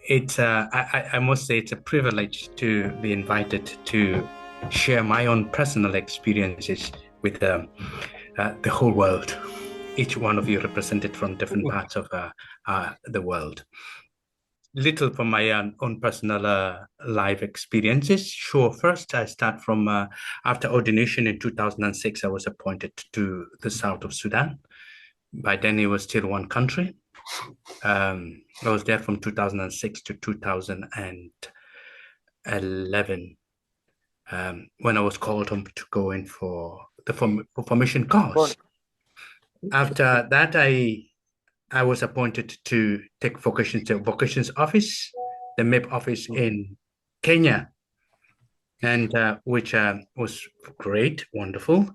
I must say it's a privilege to be invited to share my own personal experiences with the whole world. Each one of you represented from different parts of the world. Little from my own personal life experiences. Sure, first I start from after ordination in 2006, I was appointed to the south of Sudan. By then, it was still one country. I was there from 2006 to 2011 when I was called on to go in for the formation course. After that, I was appointed to take vocations office, the MIP office in Kenya, and which was great, wonderful.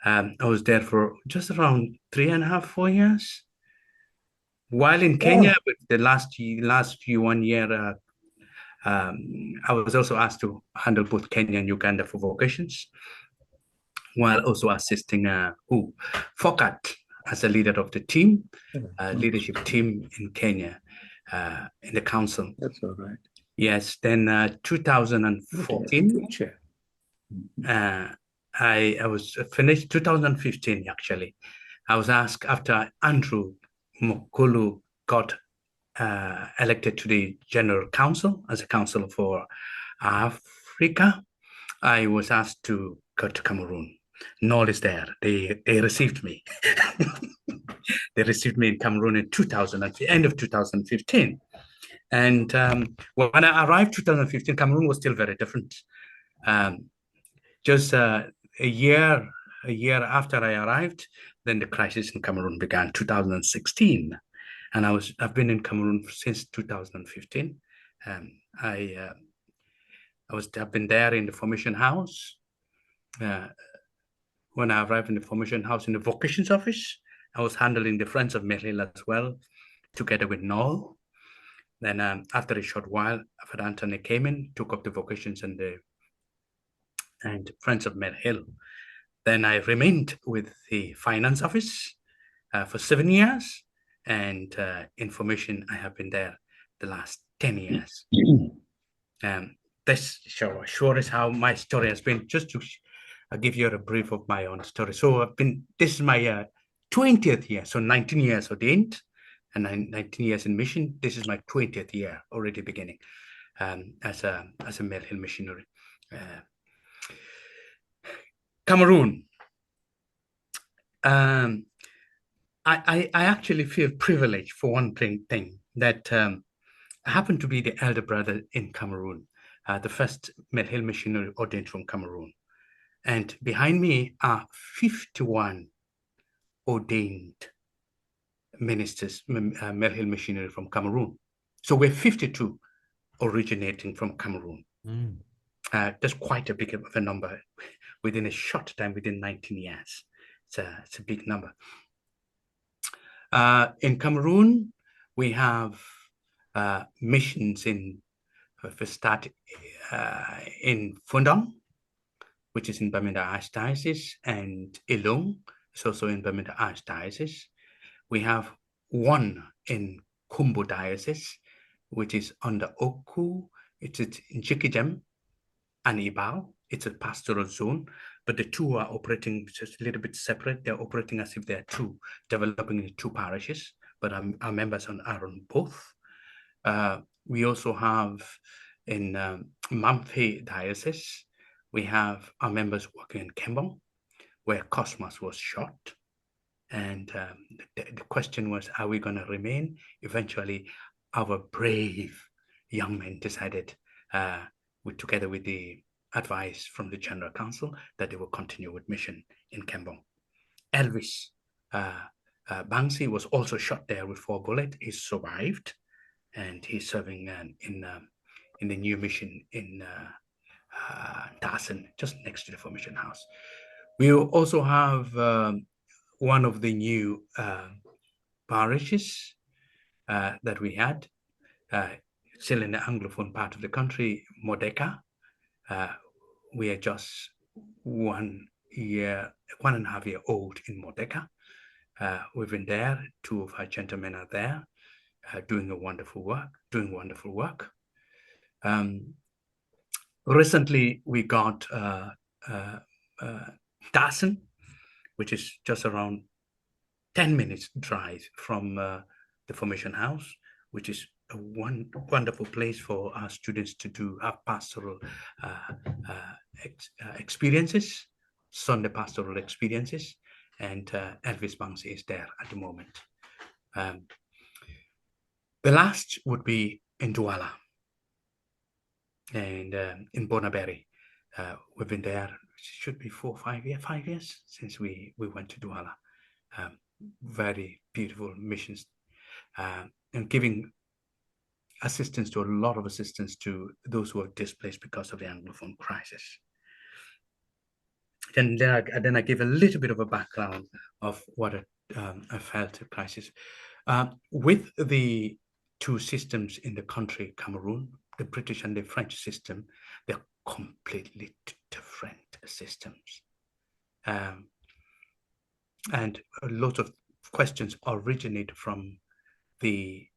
I was there for just around 3.5, 4 years. While in Kenya, with the last few 1 year, I was also asked to handle both Kenya and Uganda for vocations, while also assisting Fokat as a leader of the team, leadership team in Kenya, in the council. That's all right. Yes, then 2014, I was finished 2015 actually. I was asked after Andrew Mokulu got elected to the General Council as a council for Africa. I was asked to go to Cameroon. Nol is there. They received me. They received me in Cameroon in end of 2015. And when I arrived 2015, Cameroon was still very different. Just a year after I arrived, then the crisis in Cameroon began, 2016. And I've been in Cameroon since 2015. I've been there in the formation house. When I arrived in the formation house in the vocations office, I was handling the Friends of Mill Hill as well, together with Noel. Then after a short while, Father Anthony came in, took up the vocations and Friends of Mill Hill. Then I remained with the finance office for 7 years, and information, I have been there the last 10 years. This sure is how my story has been. Just to give you a brief of my own story. So this is my 20th year, so 19 years ordained and 19 years in mission. This is my 20th year already beginning as a Mill Hill missionary. Cameroon. I actually feel privileged for one thing that I happen to be the elder brother in Cameroon, the first Mill Hill missionary ordained from Cameroon. And behind me are 51 ordained ministers, Mill Hill missionary from Cameroon. So we're 52 originating from Cameroon. That's quite a big of a number within a short time, within 19 years. It's a big number. In Cameroon, we have missions in Fundong, which is in Bamenda Archdiocese, and Ilong is also in Bamenda Archdiocese. We have one in Kumbo Diocese, which is under Oku. It's in Chikijam and Ibao. It's a pastoral zone, but the two are operating just a little bit separate. They're operating as if they're developing in two parishes, but our members are on both. We also have in Mamfe Diocese, we have our members working in Kembong, where Cosmos was shot. And the question was, are we going to remain? Eventually, our brave young men decided, together with the advice from the General Council, that they will continue with mission in Kembong. Elvis Banksy was also shot there with 4 bullets. He survived, and he's serving in the new mission in Tassen, just next to the formation house. We also have one of the new parishes that we had, still in the Anglophone part of the country, Modeka. We are just 1.5 year old in Modeka. We've been there. 2 of our gentlemen are there. doing wonderful work. Recently, we got uh, Dassen, which is just around 10 minutes drive from the formation house, which is a wonderful place for our students to have pastoral uh, experiences, Sunday pastoral experiences, and Elvis Banks is there at the moment. The last would be in Douala and in Bonaberry. We've been there, it should be 5 years since we went to Douala. Very beautiful missions and giving assistance to a lot of assistance to those who are displaced because of the Anglophone crisis. Then I give a little bit of a background of what I felt a crisis. With the two systems in the country, Cameroon, the British and the French system, they're completely different systems. And a lot of questions originate from the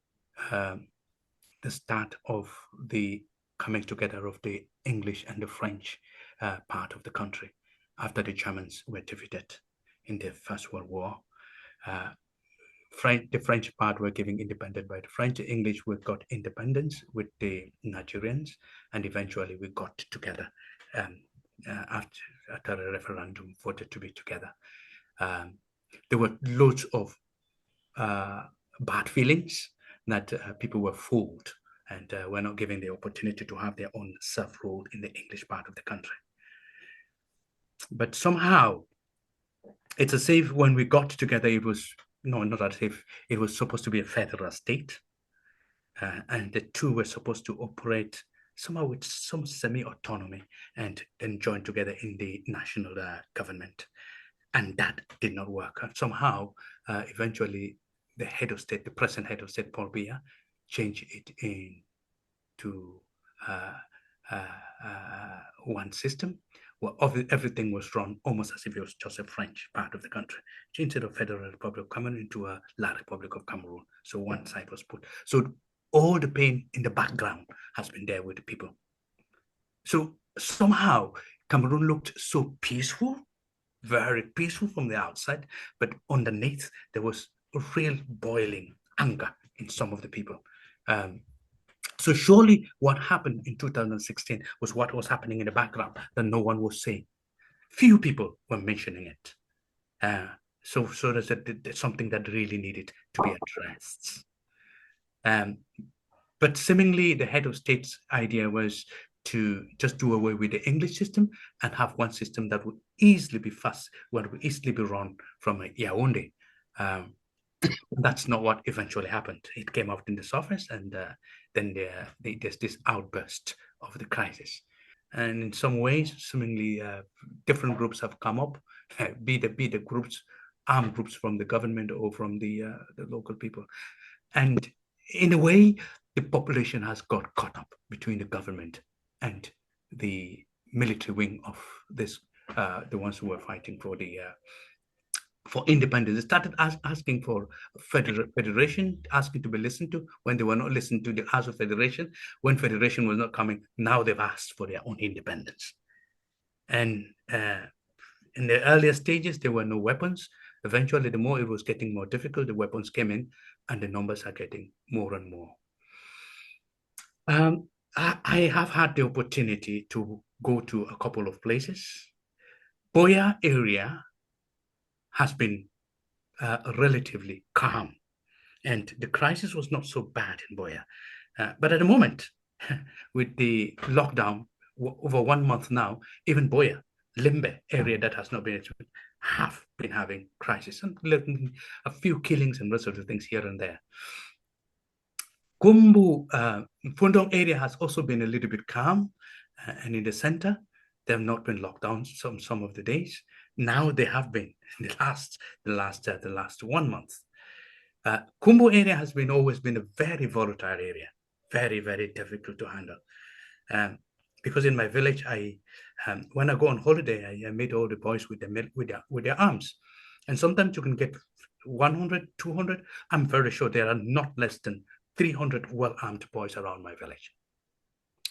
start of the coming together of the English and the French part of the country after the Germans were defeated in the First World War. The French part were giving independence by the French. The English we got independence with the Nigerians, and eventually we got together after a referendum voted to be together. There were loads of bad feelings that people were fooled and were not given the opportunity to have their own self-rule in the English part of the country. But somehow, it's as if when we got together, it was, no, not as if, it was supposed to be a federal state. And the two were supposed to operate somehow with some semi-autonomy and then join together in the national government. And that did not work. And somehow, eventually, the head of state, the present head of state, Paul Biya, changed it into one system. Well, everything was run almost as if it was just a French part of the country. Changed it of Federal Republic of Cameroon into a La Republic of Cameroon. So one side was put. So all the pain in the background has been there with the people. So somehow Cameroon looked so peaceful, very peaceful from the outside, but underneath there was a real boiling anger in some of the people. So surely what happened in 2016 was what was happening in the background that no one was saying. Few people were mentioning it. So there's something that really needed to be addressed. But seemingly the head of state's idea was to just do away with the English system and have one system that would easily be run from Yaoundé. That's not what eventually happened. It came out in the surface, and then there's this outburst of the crisis. And in some ways, seemingly different groups have come up, be the groups, armed groups from the government or from the local people. And in a way, the population has got caught up between the government and the military wing of this, the ones who were fighting for independence. They started asking for federation, asking to be listened to when they were not listened to the House of Federation. When federation was not coming, now they've asked for their own independence. And in the earlier stages, there were no weapons. Eventually, the more it was getting more difficult, the weapons came in, and the numbers are getting more and more. I have had the opportunity to go to a couple of places. Boya area has been relatively calm, and the crisis was not so bad in Boya. But at the moment, with the lockdown over 1 month now, even Boya, Limbe area that has not been have been having crisis and a few killings and rest of the things here and there. Kumbu, Fundong area has also been a little bit calm, and in the center, they have not been locked down some of the days. Now they have been in the last 1 month. Kumbu area has always been a very volatile area, very, very difficult to handle. Because in my village, when I go on holiday, I meet all the boys with their arms, and sometimes you can get 100, 200. I'm very sure there are not less than 300 well-armed boys around my village.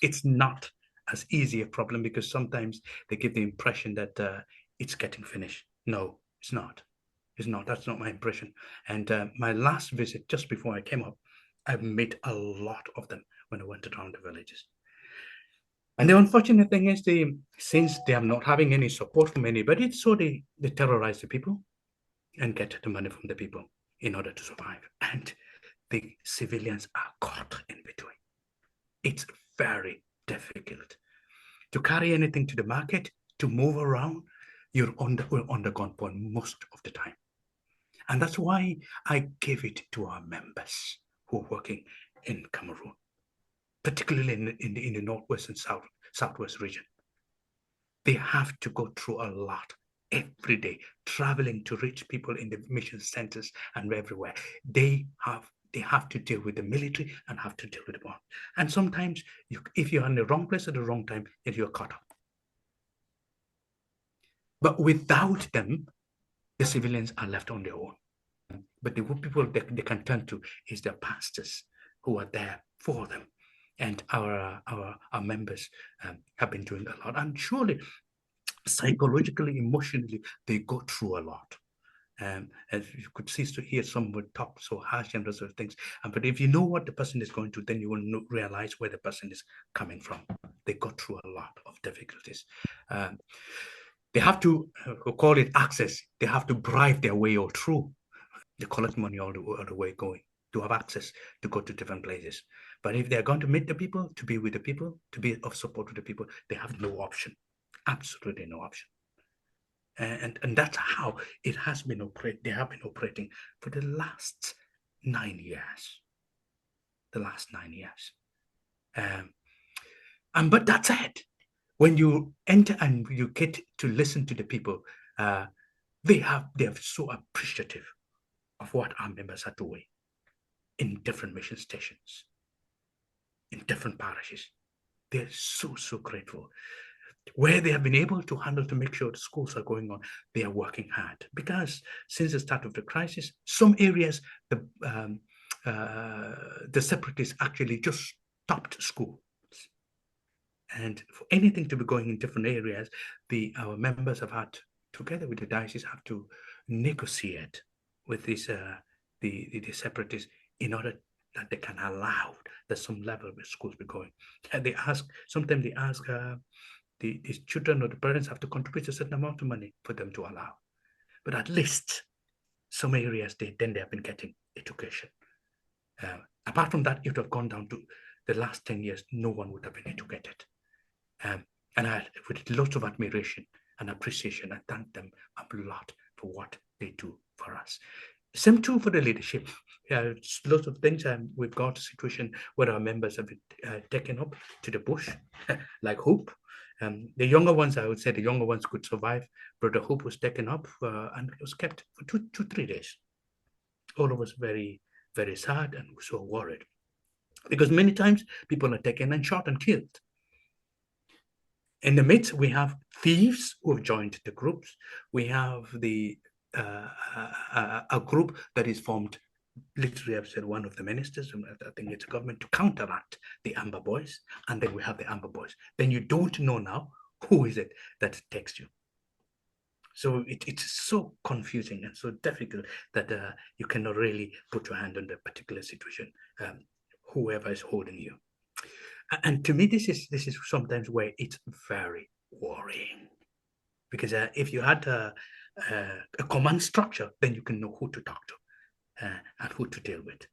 It's not as easy a problem because sometimes they give the impression that it's getting finished. No, it's not. It's not. That's not my impression. And my last visit, just before I came up, I've met a lot of them when I went around the villages. And the unfortunate thing is, since they are not having any support from anybody, so they terrorize the people and get the money from the people in order to survive. And the civilians are caught in between. It's very difficult to carry anything to the market, to move around. You're under gunpoint most of the time. And that's why I give it to our members who are working in Cameroon, particularly in the northwest and southwest region. They have to go through a lot every day, traveling to reach people in the mission centers and everywhere. They have to deal with the military and have to deal with the bomb. And sometimes, if you're in the wrong place at the wrong time, you're caught up. But without them, the civilians are left on their own. But the people they can turn to is their pastors who are there for them. And our members have been doing a lot. And surely, psychologically, emotionally, they go through a lot. As you could see, to hear someone talk so harsh and those sort of things. But if you know what the person is going to, then you will realize where the person is coming from. They go through a lot of difficulties. They have to call it access. They have to bribe their way all through. They collect money all the way going to have access to go to different places. But if they're going to meet the people, to be with the people, to be of support with the people, they have no option. Absolutely no option. And that's how it has been operating. They have been operating for the last 9 years. The last 9 years. But that's it. When you enter and you get to listen to the people, they're so appreciative of what our members are doing in different mission stations, in different parishes. They're so grateful. Where they have been able to handle to make sure the schools are going on, they are working hard. Because since the start of the crisis, some areas, the separatists actually just stopped schools. And for anything to be going in different areas, our members have had, together with the diocese, have to negotiate with these the separatists in order that they can allow that some level of schools be going. And sometimes they ask the children or the parents have to contribute a certain amount of money for them to allow. But at least some areas they have been getting education. Apart from that, it would have gone down to the last 10 years, no one would have been educated. And with lots of admiration and appreciation, I thank them a lot for what they do for us. Same true for the leadership. Lots of things. We've got a situation where our members have been taken up to the bush, like Hope. The younger ones, I would say, the younger ones could survive. Brother Hope was taken up and was kept for 3 days. All of us very, very sad and so worried. Because many times people are taken and shot and killed. In the midst, we have thieves who have joined the groups. We have a group that is formed, literally, I've said one of the ministers, I think it's a government, to counteract the Amber Boys. And then we have the Amber Boys. Then you don't know now who is it that takes you. So it's so confusing and so difficult that you cannot really put your hand on the particular situation, whoever is holding you. And to me, this is sometimes where it's very worrying, because if you had a command structure, then you can know who to talk to and who to deal with.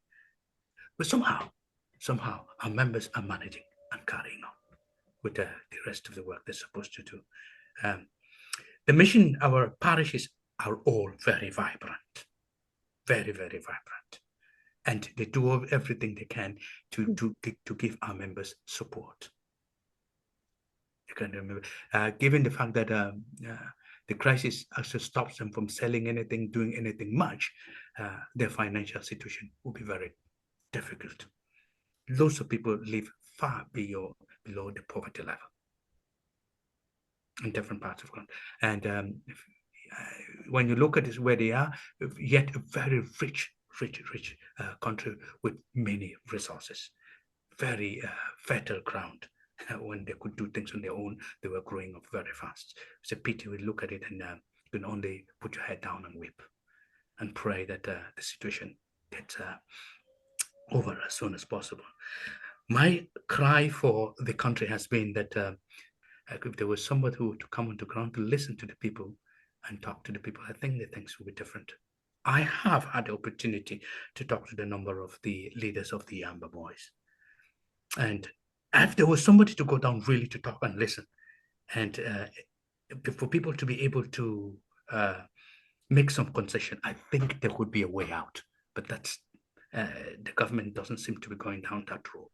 But somehow our members are managing and carrying on with the rest of the work they're supposed to do. The mission, our parishes are all very vibrant, very, very vibrant. And they do everything they can to give our members support. You can remember, given the fact that the crisis actually stops them from selling anything, doing anything much, their financial situation will be very difficult. Lots of people live far below the poverty level in different parts of the country. And when you look at this, where they are, yet a very rich rich country with many resources, very fertile ground. When they could do things on their own, they were growing up very fast. It's a pity we look at it and you can only put your head down and weep and pray that the situation gets over as soon as possible. My cry for the country has been that if there was somebody who to come on the ground to listen to the people and talk to the people, I think the things will be different. I have had the opportunity to talk to the number of the leaders of the Yamba Boys. And if there was somebody to go down really to talk and listen, and for people to be able to make some concession, I think there could be a way out. But that's the government doesn't seem to be going down that road.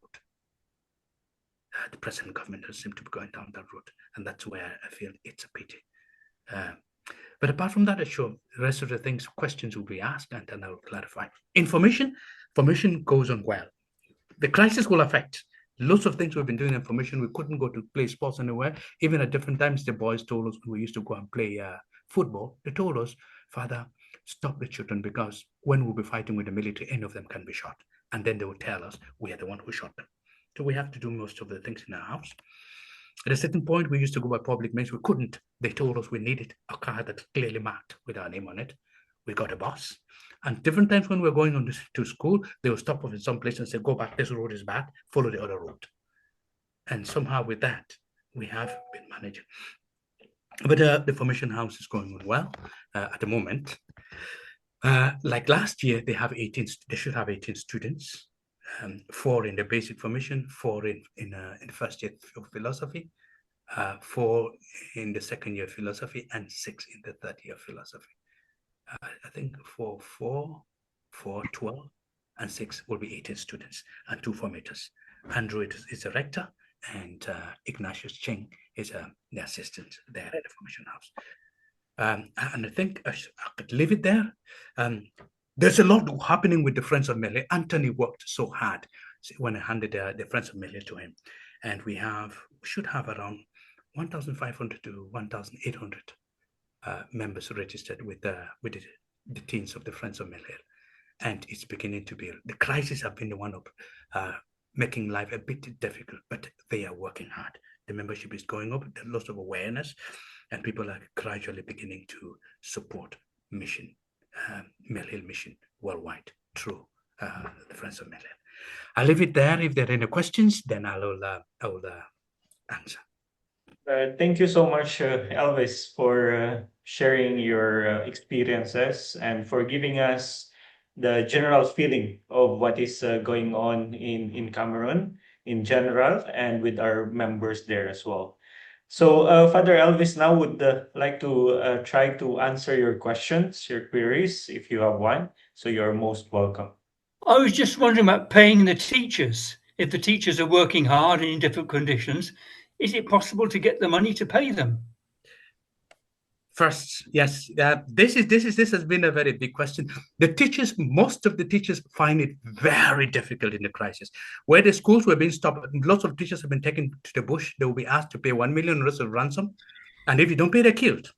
The present government doesn't seem to be going down that road, and that's where I feel it's a pity. But apart from that, I'm sure the rest of the things, questions will be asked, and then I will clarify. Information goes on well. The crisis will affect lots of things we've been doing. Information, we couldn't go to play sports anywhere. Even at different times, the boys told us when we used to go and play football. They told us, Father, stop the children, because when we'll be fighting with the military, any of them can be shot. And then they will tell us we are the one who shot them. So we have to do most of the things in our house. At a certain point, we used to go by public means. We couldn't. They told us we needed a car that's clearly marked with our name on it. We got a bus. And different times when we were going on to school, they would stop us in some place and say, go back, this road is bad, follow the other road. And somehow with that, we have been managing. But the formation house is going on well at the moment. Like last year, they should have 18 students. 4 in the basic formation, 4 in the first year of philosophy, 4 in the second year of philosophy, and 6 in the third year of philosophy. I think for 4, 12, and 6 will be 18 students and 2 formators. Andrew is the rector, and Ignatius Cheng is the assistant there at the formation house. And I think I could leave it there. There's a lot happening with the Friends of Mill Hill. Anthony worked so hard when I handed the Friends of Mill Hill to him. And we should have around 1,500 to 1,800 members registered with the teens of the Friends of Mill Hill. And it's beginning to be, the crisis have been the one of making life a bit difficult, but they are working hard. The membership is going up, there's lots of awareness, and people are gradually beginning to support mission. Mill Hill Mission worldwide through the Friends of Mill Hill. I'll leave it there. If there are any questions, then I will answer. Thank you so much, Elvis, for sharing your experiences and for giving us the general feeling of what is going on in Cameroon in general and with our members there as well. So, Father Elvis now would like to try to answer your questions, your queries, if you have one. So you're most welcome. I was just wondering about paying the teachers. If the teachers are working hard and in difficult conditions, is it possible to get the money to pay them? First, yes, this has been a very big question. Most of the teachers find it very difficult in the crisis. Where the schools were being stopped, lots of teachers have been taken to the bush. They will be asked to pay 1 million of ransom, and if you don't pay, they're killed.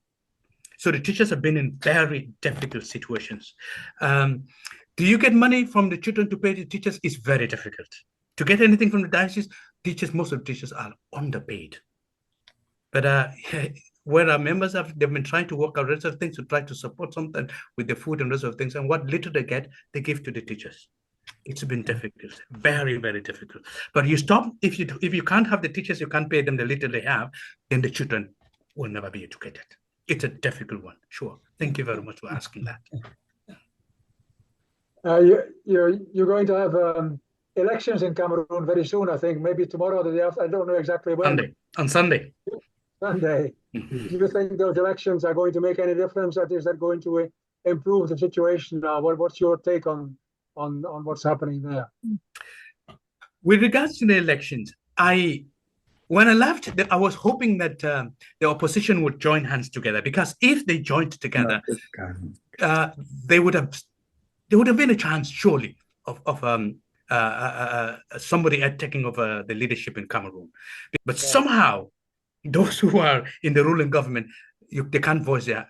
So the teachers have been in very difficult situations. Do you get money from the children to pay the teachers? It's very difficult. To get anything from the diocese, most of the teachers are underpaid. But where our members they've been trying to work out rest of things to try to support something with the food and rest of things, and what little they get, they give to the teachers. It's been difficult, very, very difficult. But you stop, if you can't have the teachers, you can't pay them the little they have, then the children will never be educated. It's a difficult one, sure. Thank you very much for asking that. You're going to have elections in Cameroon very soon, I think, maybe tomorrow or the day after. I don't know exactly when. On Sunday. Sunday. Do you think those elections are going to make any difference? Is that going to improve the situation? What's your take on what's happening there? With regards to the elections, when I left, I was hoping that the opposition would join hands together, because if they joined together, they would have been a chance, surely, of somebody taking over the leadership in Cameroon. But somehow, those who are in the ruling government, they can't voice their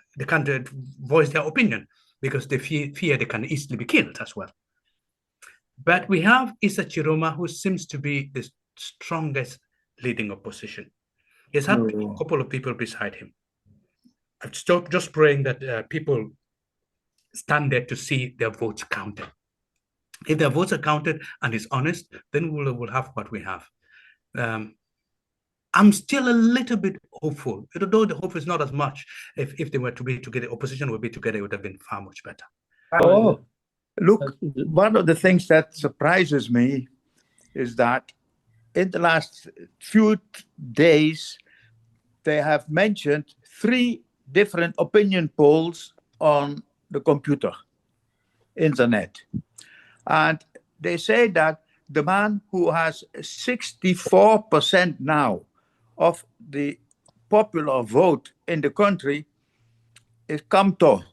opinion. because they fear they can easily be killed as well. But we have Issa Chiroma, who seems to be the strongest leading opposition. He's had a couple of people beside him. I'm just praying that people stand there to see their votes counted. If their votes are counted and is honest, then we'll have what we have. I'm still a little bit hopeful, although the hope is not as much. If they were to be together, opposition would be together, it would have been far much better. Oh, look, one of the things that surprises me is that in the last few days, they have mentioned 3 different opinion polls on the computer, internet. And they say that the man who has 64% now of the popular vote in the country is Kamto.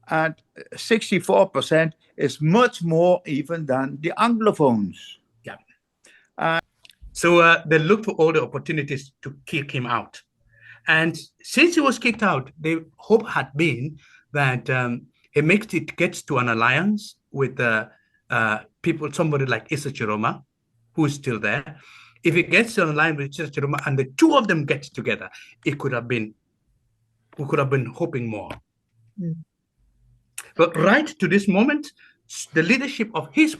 And 64% is much more even than the Anglophones. Yeah. So they looked for all the opportunities to kick him out. And since he was kicked out, the hope had been that gets to an alliance with people, somebody like Issa Chiroma, who is still there. If it gets to an alliance with Issa Chiroma and the two of them get together, we could have been hoping more. Mm. But right to this moment, the leadership of his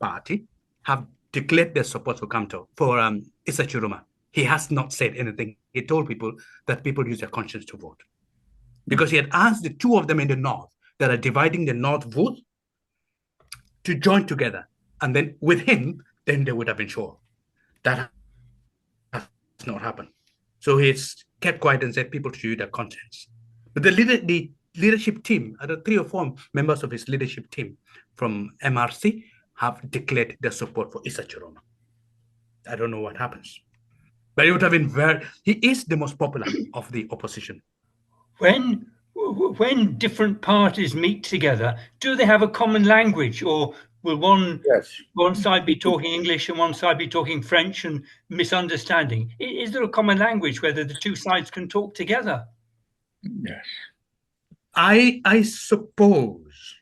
party have declared their support for Issa Chiroma. He has not said anything. He told people that people use their conscience to vote. Because he had asked the two of them in the north that are dividing the north vote to join together. And then with him, then they would have been sure. That has not happened. So he's kept quiet and said people should use their conscience. But the leadership team, the 3 or 4 members of his leadership team from MRC have declared their support for Issa Chiroma. I don't know what happens. But it would have been he is the most popular of the opposition. When different parties meet together, do they have a common language, or will one side be talking English and one side be talking French and misunderstanding? Is there a common language whether the two sides can talk together? Yes. I suppose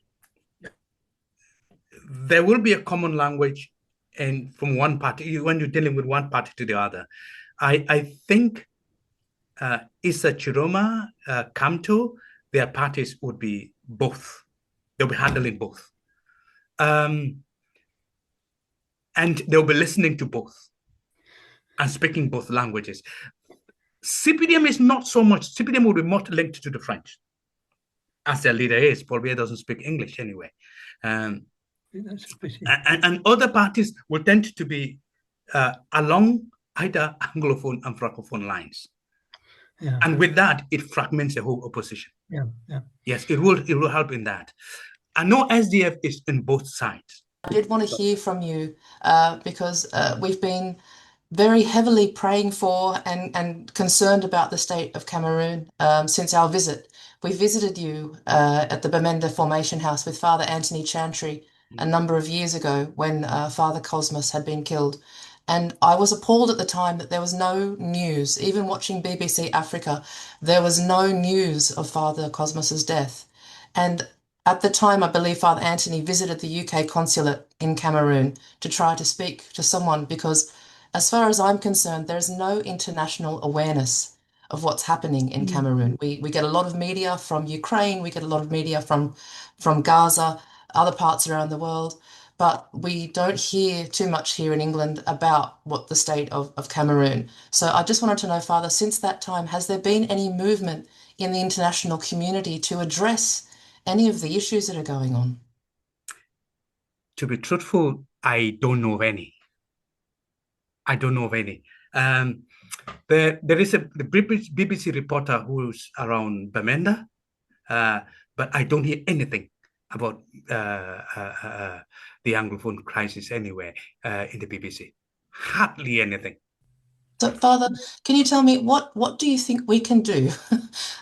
there will be a common language, and from one party, when you're dealing with one party to the other. I think Issa Chiroma, Kamto, their parties would be both. They'll be handling both. And they'll be listening to both and speaking both languages. CPDM is not so much. CPDM will be more linked to the French, as their leader is. Paul Biya doesn't speak English anyway. And other parties will tend to be along either Anglophone and Francophone lines. Yeah. And with that, it fragments the whole opposition. Yeah, yeah. Yes, it will help in that. I know SDF is in both sides. I did want to hear from you because we've been very heavily praying for and concerned about the state of Cameroon since our visit. We visited you at the Bamenda Formation House with Father Anthony Chantry a number of years ago when Father Cosmas had been killed. And I was appalled at the time that there was no news. Even watching BBC Africa, there was no news of Father Cosmas's death. And at the time, I believe Father Anthony visited the UK consulate in Cameroon to try to speak to someone because, as far as I'm concerned, there's no international awareness of what's happening in Cameroon. We get a lot of media from Ukraine, we get a lot of media from Gaza, other parts around the world, but we don't hear too much here in England about what the state of Cameroon. So I just wanted to know, Father, since that time, has there been any movement in the international community to address any of the issues that are going on? To be truthful, I don't know of any. I don't know of any. There is the BBC reporter who's around Bamenda, but I don't hear anything about the Anglophone crisis anywhere in the BBC. Hardly anything. So, Father, can you tell me what do you think we can do?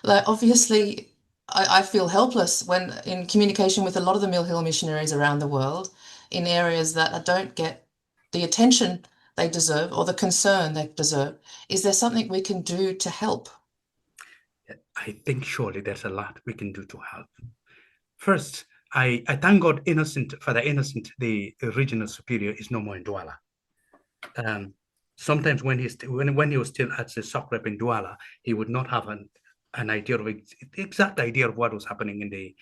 Like, obviously, I feel helpless when in communication with a lot of the Mill Hill missionaries around the world in areas that don't get the attention they deserve or the concern they deserve. Is there something we can do to help? I think surely there's a lot we can do to help. First, I thank God, Father Innocent, the regional superior, is no more in Douala. Sometimes when he was still at the SOC rep in Douala, he would not have an idea of the exact idea of what was happening in the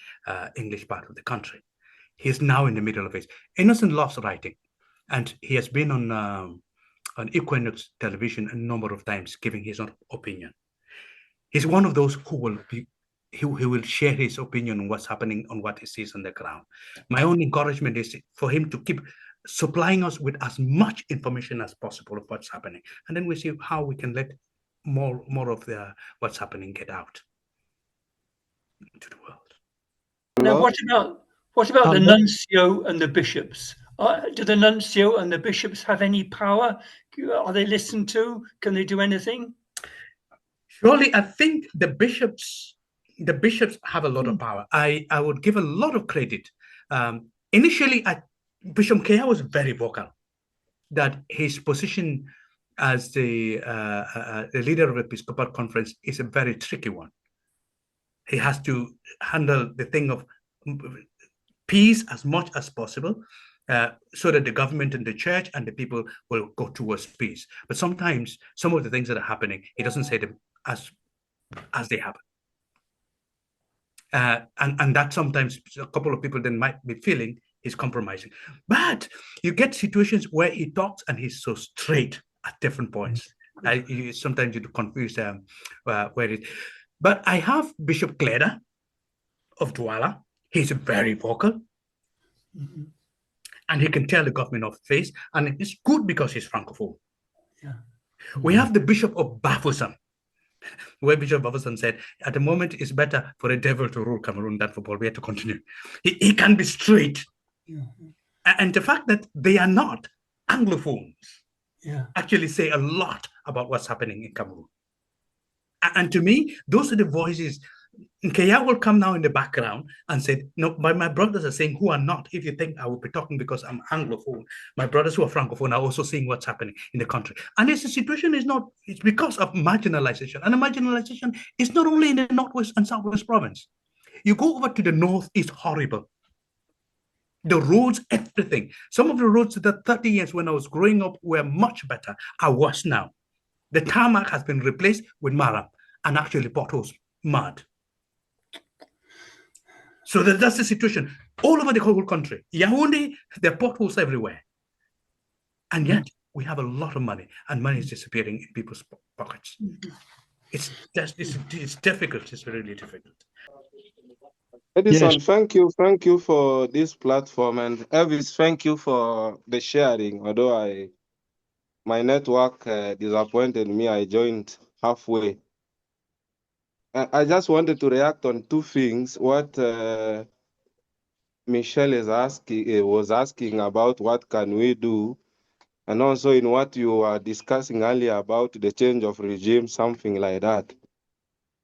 English part of the country. He's now in the middle of it. Innocent loves writing, and he has been on Equinox television a number of times giving his own opinion. He's one of those who will share his opinion on what's happening, on what he sees on the ground. My own encouragement is for him to keep supplying us with as much information as possible of what's happening, and then we see how we can let more of what's happening get out to the world. Now, what about the nuncio and the bishops? Do the nuncio and the bishops have any power? Are they listened to? Can they do anything? Surely, I think the bishops have a lot of power. I would give a lot of credit. Initially, Bishop Kea was very vocal that his position as the leader of the Episcopal Conference is a very tricky one. He has to handle the thing of peace as much as possible, so that the government and the church and the people will go towards peace. But sometimes some of the things that are happening, he doesn't say them as they happen. And that sometimes a couple of people then might be feeling he's compromising. But you get situations where he talks and he's so straight at different points. Sometimes you confuse where it. But I have Bishop Gleda of Douala. He's very vocal. Mm-hmm. And he can tell the government of face. And it's good because he's Francophone. Yeah. Mm-hmm. We have the Bishop of Bafoussam, where Bishop Bafoussam said, at the moment, it's better for a devil to rule Cameroon than for Bolivia to continue. He can be straight. Mm-hmm. And the fact that they are not Anglophones actually say a lot about what's happening in Cameroon. And to me, those are the voices. Nkea will come now in the background and say, no, my brothers are saying who are not. If you think I will be talking because I'm Anglophone, my brothers who are Francophone are also seeing what's happening in the country. And this situation it's because of marginalization. And the marginalization is not only in the Northwest and Southwest province. You go over to the North, it's horrible. The roads, everything. Some of the roads that 30 years when I was growing up were much better are worse now. The tarmac has been replaced with marram and actually potholes, mud. So that's the situation all over the whole country. Yaoundé, there are potholes everywhere. And yet we have a lot of money, and money is disappearing in people's pockets. It's difficult. It's really difficult. Edison, yes. Thank you for this platform, and Elvis, thank you for the sharing. Although my network disappointed me, I joined halfway. I just wanted to react on two things. What Michelle was asking about what can we do, and also in what you were discussing earlier about the change of regime, something like that.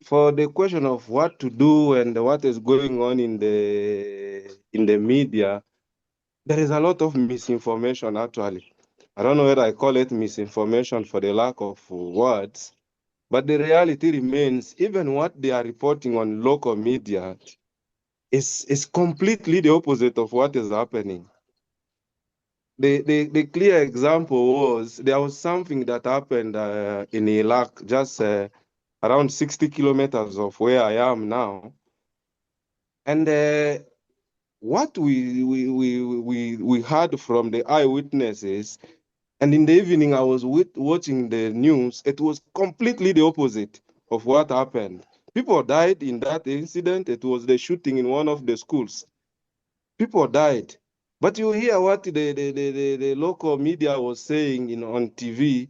For the question of what to do and what is going on in the media, there is a lot of misinformation actually. I don't know whether I call it misinformation for the lack of words, but the reality remains, even what they are reporting on local media is completely the opposite of what is happening. The clear example was, there was something that happened in Iraq, just around 60 kilometers of where I am now. And what we heard from the eyewitnesses, and in the evening I was watching the news, it was completely the opposite of what happened. People died in that incident. It was the shooting in one of the schools. People died. But you hear what the local media was saying on TV.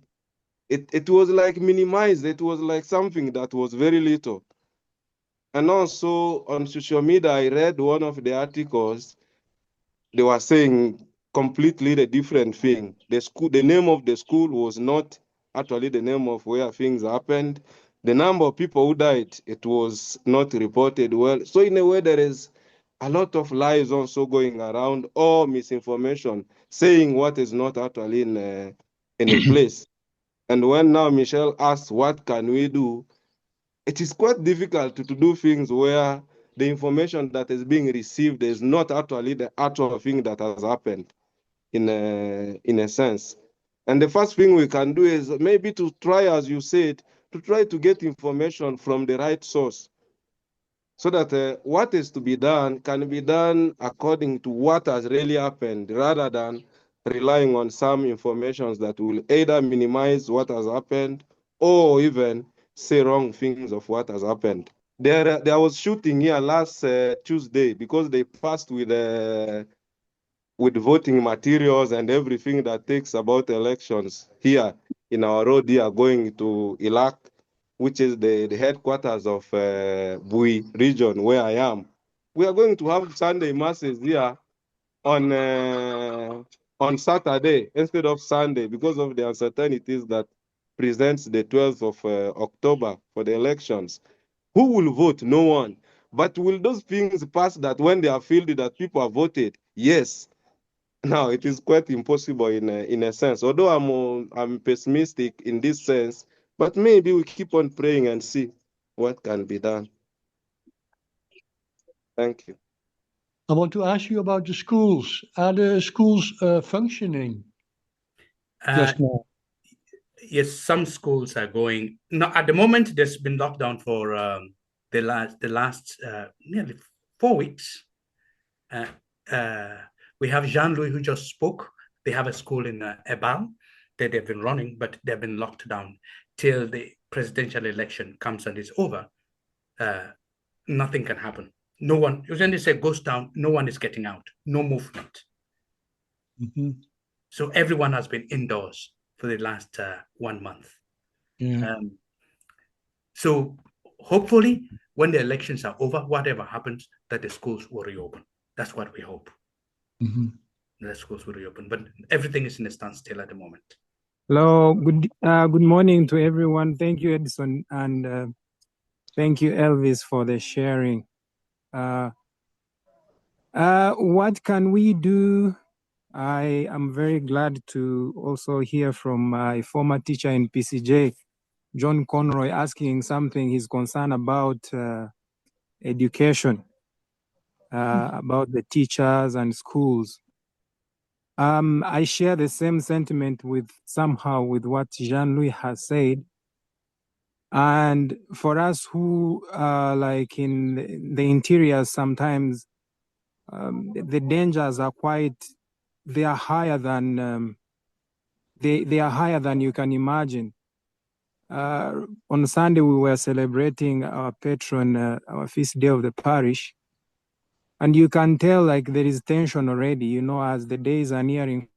It was like minimized. It was like something that was very little. And also on social media, I read one of the articles. They were saying completely the different thing. The name of the school was not actually the name of where things happened. The number of people who died, it was not reported well. So in a way, there is a lot of lies also going around, or misinformation, saying what is not actually in a place. And when now Michelle asks, what can we do? It is quite difficult to do things where the information that is being received is not actually the actual thing that has happened in a sense. And the first thing we can do is maybe to try, as you said, to try to get information from the right source, so that what is to be done can be done according to what has really happened, rather than relying on some information that will either minimize what has happened or even say wrong things of what has happened. There was shooting here last Tuesday, because they passed with voting materials and everything that takes about elections here in our road here going to Ilak, which is the headquarters of Bui region where I am. We are going to have Sunday masses here on Saturday instead of Sunday, because of the uncertainties that presents the 12th of October for the elections. Who will vote? No one. But will those things pass that when they are filled that people have voted? Yes. Now, it is quite impossible in a sense, although I'm pessimistic in this sense, but maybe we keep on praying and see what can be done. Thank you. I want to ask you about the schools. Are the schools functioning just now? Yes, some schools are going. No, at the moment, there's been lockdown for the last nearly 4 weeks. We have Jean-Louis who just spoke. They have a school in Ebal that they've been running, but they've been locked down till the presidential election comes and is over. Nothing can happen. No one, when they say goes down, no one is getting out, no movement. Mm-hmm. So everyone has been indoors for the last 1 month. Yeah. So hopefully when the elections are over, whatever happens, that the schools will reopen. That's what we hope. Mm-hmm. The schools will reopen, but everything is in a standstill at the moment. Hello, good morning to everyone. Thank you, Edison, and thank you, Elvis, for the sharing. What can we do? I am very glad to also hear from my former teacher in PCJ, John Conroy, asking something he's concerned about education, about the teachers and schools. I share the same sentiment with what Jean-Louis has said. And for us who are like in the interior, sometimes the dangers are they are higher than they are higher than you can imagine. On Sunday, we were celebrating our patron, our feast day of the parish. And you can tell like there is tension already, as the days are nearing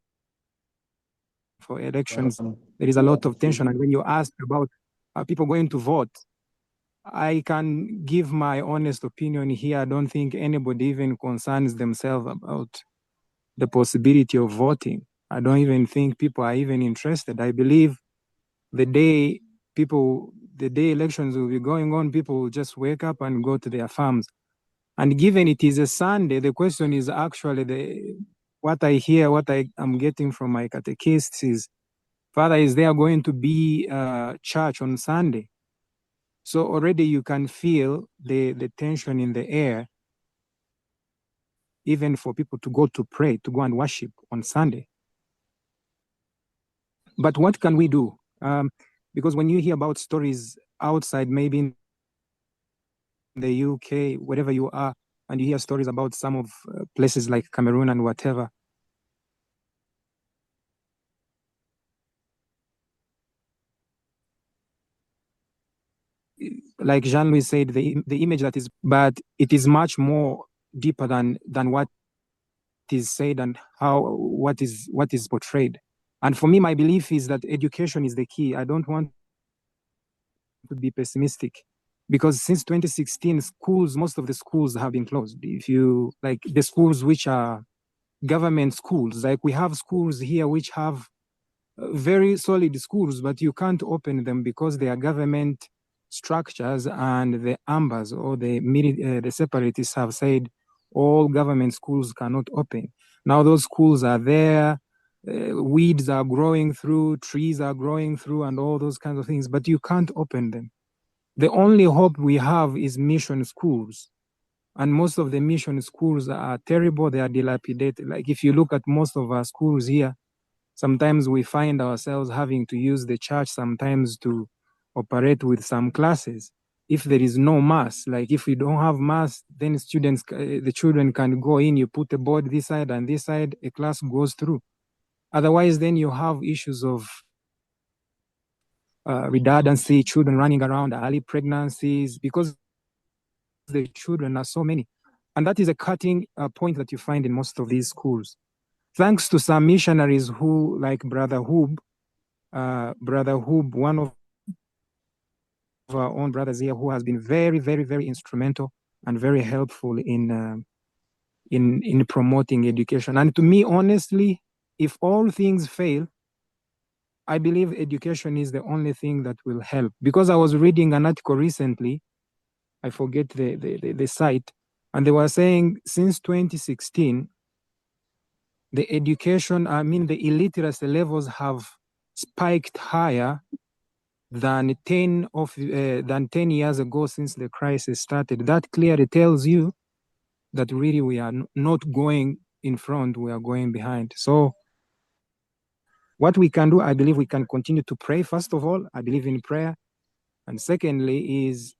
for elections, there is a lot of tension. And when you ask about are people going to vote, I can give my honest opinion here. I don't think anybody even concerns themselves about the possibility of voting. I don't even think people are even interested. I believe the day elections will be going on, people will just wake up and go to their farms. And given it is a Sunday, the question is actually what I hear, what I am getting from my catechists is, Father, is there going to be church on Sunday? So already you can feel the tension in the air, even for people to go to pray, to go and worship on Sunday. But what can we do? Because when you hear about stories outside, maybe in the UK, wherever you are, and you hear stories about some of places like Cameroon and whatever, like Jean-Louis said, the image that is, but it is much more deeper than what is said and what is portrayed. And for me, my belief is that education is the key. I don't want to be pessimistic, because since 2016, most of the schools have been closed. If you like the schools which are government schools, like we have schools here which have very solid schools, but you can't open them because they are government structures, and the ambas or the separatists have said all government schools cannot open. Now those schools are there, weeds are growing through, trees are growing through, and all those kinds of things, but you can't open them. The only hope we have is mission schools. And most of the mission schools are terrible. They are dilapidated. Like if you look at most of our schools here, sometimes we find ourselves having to use the church sometimes to operate with some classes. If there is no mass, like if we don't have mass, then the children can go in, you put a board this side and this side, a class goes through. Otherwise, then you have issues of redundancy, children running around, early pregnancies, because the children are so many. And that is a cutting point that you find in most of these schools. Thanks to some missionaries who, like Brother Hoob, one of our own brothers here, who has been very, very, very instrumental and very helpful in promoting education. And to me, honestly, if all things fail, I believe education is the only thing that will help. Because I was reading an article recently, I forget the site, and they were saying since 2016, the illiteracy levels have spiked higher than 10 years ago since the crisis started. That clearly tells you that really we are not going in front, we are going behind. So what we can do, I believe we can continue to pray. First of all, I believe in prayer. And secondly is,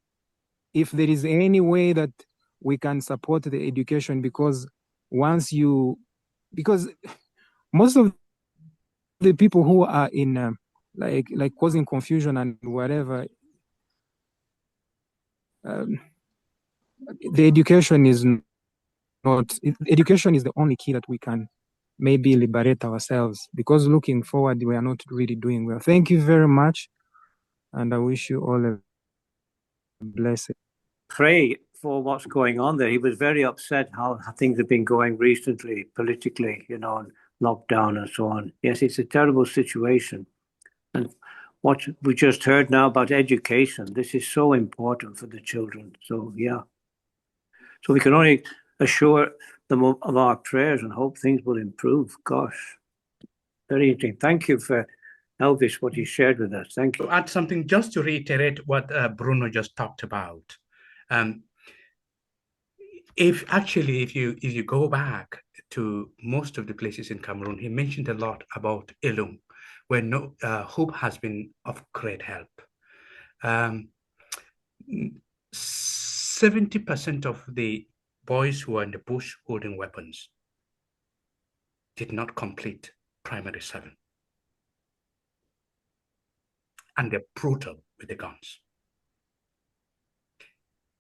if there is any way that we can support the education, because most of the people who are in like causing confusion and whatever, the education is the only key that we can maybe liberate ourselves, because looking forward, we are not really doing well. Thank you very much, and I wish you all a blessing. Pray for what's going on there. He was very upset how things have been going recently, politically, and lockdown and so on. Yes, it's a terrible situation. And what we just heard now about education, this is so important for the children. So, yeah. So we can only assure them of our prayers and hope things will improve. Gosh, very interesting. Thank you for Elvis, what he shared with us. Thank you. To add something, just to reiterate what Bruno just talked about. If you go back to most of the places in Cameroon, he mentioned a lot about Elung, where hope has been of great help. 70% of the boys who are in the bush holding weapons did not complete primary 7. And they're brutal with the guns.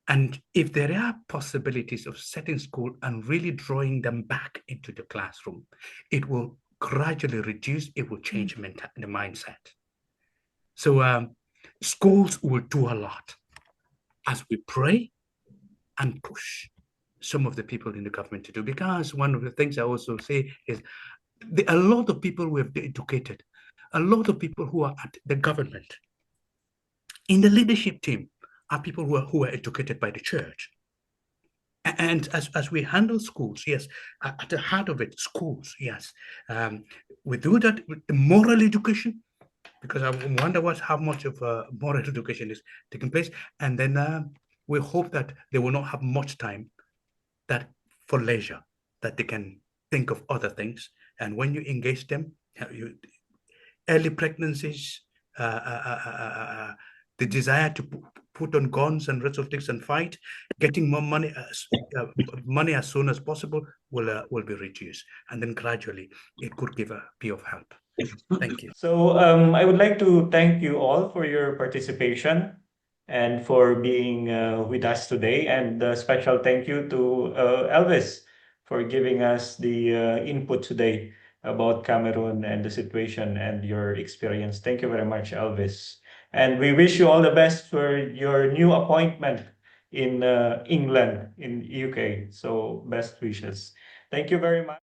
And if there are possibilities of setting school and really drawing them back into the classroom, it will gradually reduce, it will change the mindset. So schools will do a lot as we pray and push some of the people in the government to do. Because one of the things I also say is a lot of people we have educated, a lot of people who are at the government, in the leadership team, are people who are educated by the church. And as we handle schools, yes, at the heart of it, schools, yes. We do that with the moral education, because I wonder how much of moral education is taking place. And then we hope that they will not have much time for leisure, that they can think of other things. And when you engage them, early pregnancies, the desire to put on guns and rest of things and fight, getting more money as soon as possible will be reduced, and then gradually it could be of help. Thank you. So I would like to thank you all for your participation and for being with us today, and a special thank you to Elvis for giving us the input today about Cameroon and the situation and your experience. Thank you very much, Elvis. And we wish you all the best for your new appointment in England, in UK. So best wishes. Thank you very much.